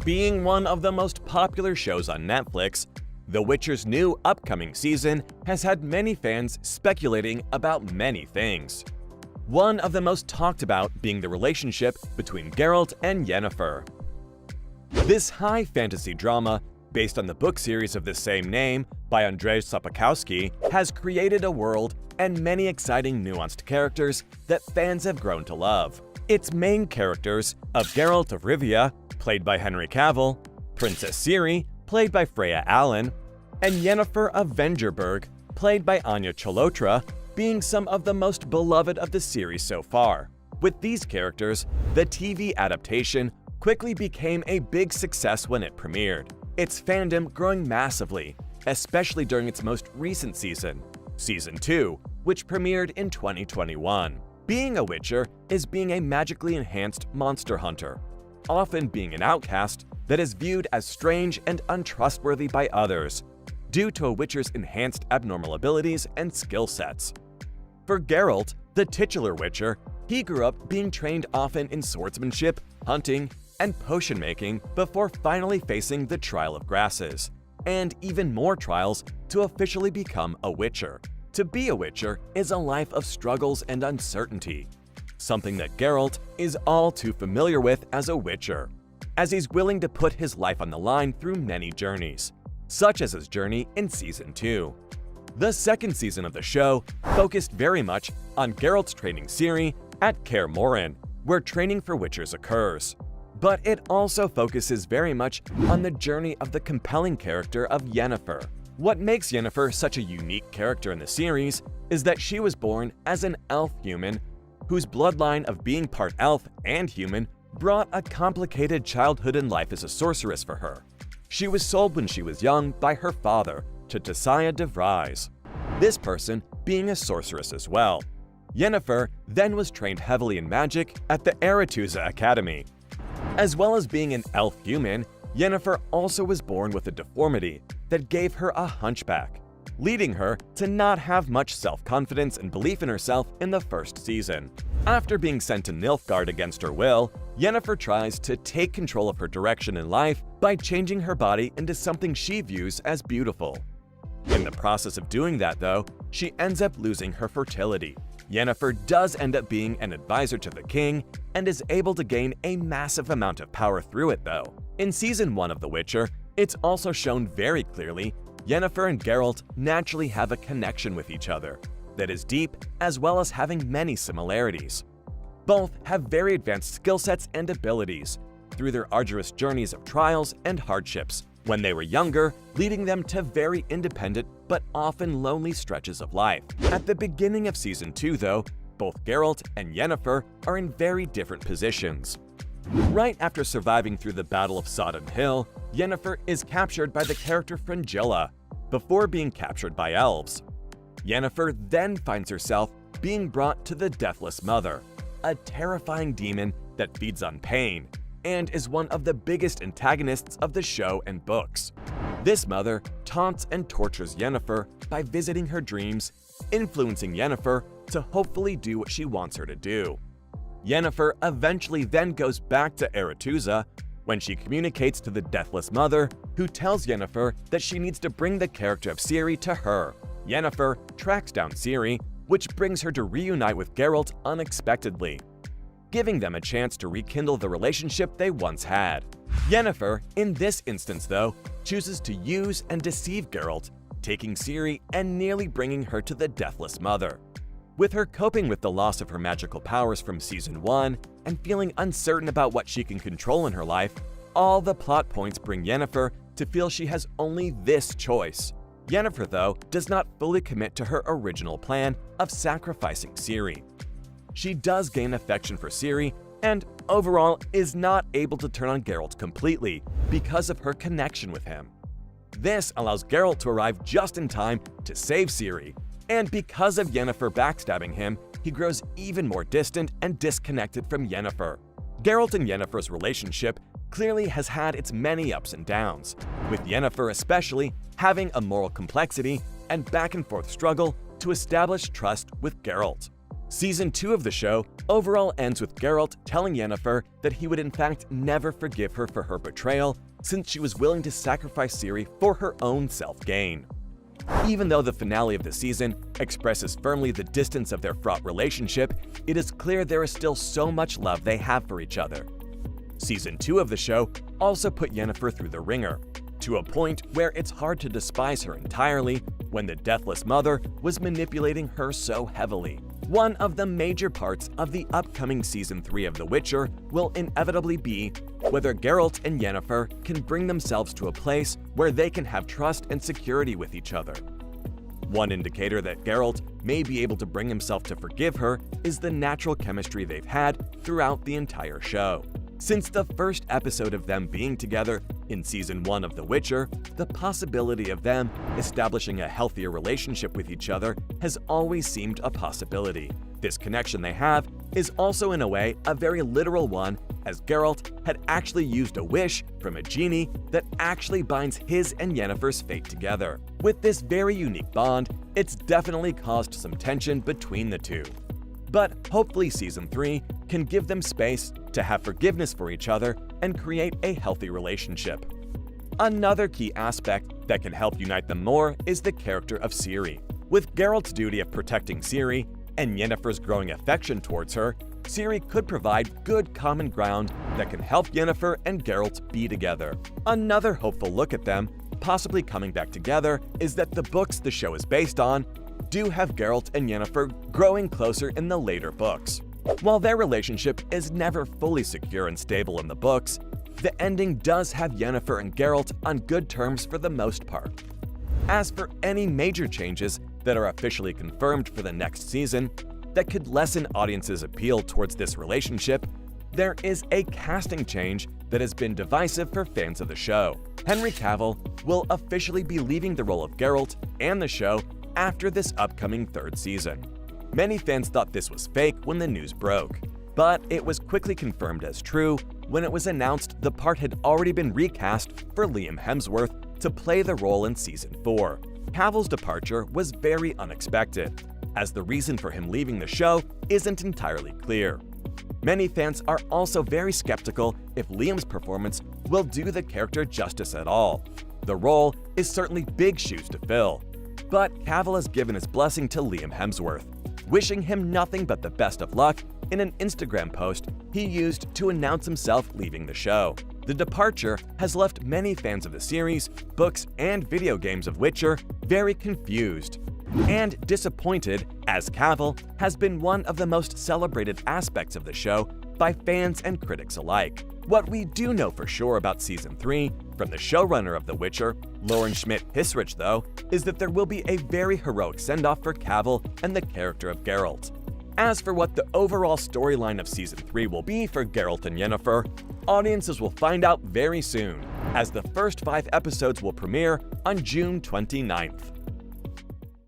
Being one of the most popular shows on Netflix, The Witcher's new upcoming season has had many fans speculating about many things. One of the most talked about being the relationship between Geralt and Yennefer. This high fantasy drama, based on the book series of the same name by Andrzej Sapkowski, has created a world and many exciting nuanced characters that fans have grown to love. Its main characters of Geralt of Rivia, played by Henry Cavill, Princess Ciri, played by Freya Allan, and Yennefer of Vengerberg, played by Anya Chalotra, being some of the most beloved of the series so far. With these characters, the TV adaptation quickly became a big success when it premiered, its fandom growing massively, especially during its most recent season, Season 2, which premiered in 2021. Being a Witcher is being a magically enhanced monster hunter, often being an outcast that is viewed as strange and untrustworthy by others, due to a Witcher's enhanced abnormal abilities and skill sets. For Geralt, the titular Witcher, he grew up being trained often in swordsmanship, hunting, and potion making before finally facing the Trial of Grasses, and even more trials to officially become a Witcher. To be a Witcher is a life of struggles and uncertainty, something that Geralt is all too familiar with as a Witcher, as he's willing to put his life on the line through many journeys, such as his journey in Season 2. The second season of the show focused very much on Geralt's training Ciri at Kaer Morhen, where training for Witchers occurs. But it also focuses very much on the journey of the compelling character of Yennefer. What makes Yennefer such a unique character in the series is that she was born as an elf human whose bloodline of being part elf and human brought a complicated childhood and life as a sorceress for her. She was sold when she was young by her father to Tissaia de Vries, this person being a sorceress as well. Yennefer then was trained heavily in magic at the Aretuza Academy. As well as being an elf human, Yennefer also was born with a deformity that gave her a hunchback, leading her to not have much self-confidence and belief in herself in the first season. After being sent to Nilfgaard against her will, Yennefer tries to take control of her direction in life by changing her body into something she views as beautiful. In the process of doing that, though, she ends up losing her fertility. Yennefer does end up being an advisor to the king and is able to gain a massive amount of power through it, though. In Season 1 of The Witcher, it's also shown very clearly Yennefer and Geralt naturally have a connection with each other that is deep, as well as having many similarities. Both have very advanced skill sets and abilities through their arduous journeys of trials and hardships when they were younger, leading them to very independent but often lonely stretches of life. At the beginning of Season 2, though, both Geralt and Yennefer are in very different positions. Right after surviving through the Battle of Sodden Hill, Yennefer is captured by the character Fringilla, before being captured by elves. Yennefer then finds herself being brought to the Deathless Mother, a terrifying demon that feeds on pain, and is one of the biggest antagonists of the show and books. This mother taunts and tortures Yennefer by visiting her dreams, influencing Yennefer to hopefully do what she wants her to do. Yennefer eventually then goes back to Aretuza when she communicates to the Deathless Mother, who tells Yennefer that she needs to bring the character of Ciri to her. Yennefer tracks down Ciri, which brings her to reunite with Geralt unexpectedly, giving them a chance to rekindle the relationship they once had. Yennefer, in this instance though, chooses to use and deceive Geralt, taking Ciri and nearly bringing her to the Deathless Mother. With her coping with the loss of her magical powers from Season 1 and feeling uncertain about what she can control in her life, all the plot points bring Yennefer to feel she has only this choice. Yennefer, though, does not fully commit to her original plan of sacrificing Ciri. She does gain affection for Ciri and overall is not able to turn on Geralt completely because of her connection with him. This allows Geralt to arrive just in time to save Ciri, and because of Yennefer backstabbing him, he grows even more distant and disconnected from Yennefer. Geralt and Yennefer's relationship clearly has had its many ups and downs, with Yennefer especially having a moral complexity and back-and-forth struggle to establish trust with Geralt. Season 2 of the show overall ends with Geralt telling Yennefer that he would in fact never forgive her for her betrayal since she was willing to sacrifice Ciri for her own self-gain. Even though the finale of the season expresses firmly the distance of their fraught relationship, it is clear there is still so much love they have for each other. Season 2 of the show also put Yennefer through the ringer, to a point where it's hard to despise her entirely when the Deathless Mother was manipulating her so heavily. One of the major parts of the upcoming Season 3 of The Witcher will inevitably be whether Geralt and Yennefer can bring themselves to a place where they can have trust and security with each other. One indicator that Geralt may be able to bring himself to forgive her is the natural chemistry they've had throughout the entire show. Since the first episode of them being together in Season 1 of The Witcher, the possibility of them establishing a healthier relationship with each other has always seemed a possibility. This connection they have is also in a way a very literal one, as Geralt had actually used a wish from a genie that actually binds his and Yennefer's fate together. With this very unique bond, it's definitely caused some tension between the two. But hopefully Season 3 can give them space to have forgiveness for each other and create a healthy relationship. Another key aspect that can help unite them more is the character of Ciri. With Geralt's duty of protecting Ciri and Yennefer's growing affection towards her, Ciri could provide good common ground that can help Yennefer and Geralt be together. Another hopeful look at them possibly coming back together is that the books the show is based on do have Geralt and Yennefer growing closer in the later books. While their relationship is never fully secure and stable in the books, the ending does have Yennefer and Geralt on good terms for the most part. As for any major changes that are officially confirmed for the next season that could lessen audiences' appeal towards this relationship, there is a casting change that has been divisive for fans of the show. Henry Cavill will officially be leaving the role of Geralt and the show after this upcoming third season. Many fans thought this was fake when the news broke, but it was quickly confirmed as true when it was announced the part had already been recast for Liam Hemsworth to play the role in Season 4. Cavill's departure was very unexpected, as the reason for him leaving the show isn't entirely clear. Many fans are also very skeptical if Liam's performance will do the character justice at all. The role is certainly big shoes to fill, but Cavill has given his blessing to Liam Hemsworth, wishing him nothing but the best of luck in an Instagram post he used to announce himself leaving the show. The departure has left many fans of the series, books, and video games of Witcher very confused and disappointed, as Cavill has been one of the most celebrated aspects of the show by fans and critics alike. What we do know for sure about Season 3 from the showrunner of The Witcher, Lauren Schmidt-Hissrich, though, is that there will be a very heroic send-off for Cavill and the character of Geralt. As for what the overall storyline of Season 3 will be for Geralt and Yennefer, audiences will find out very soon, as the first 5 episodes will premiere on June 29th.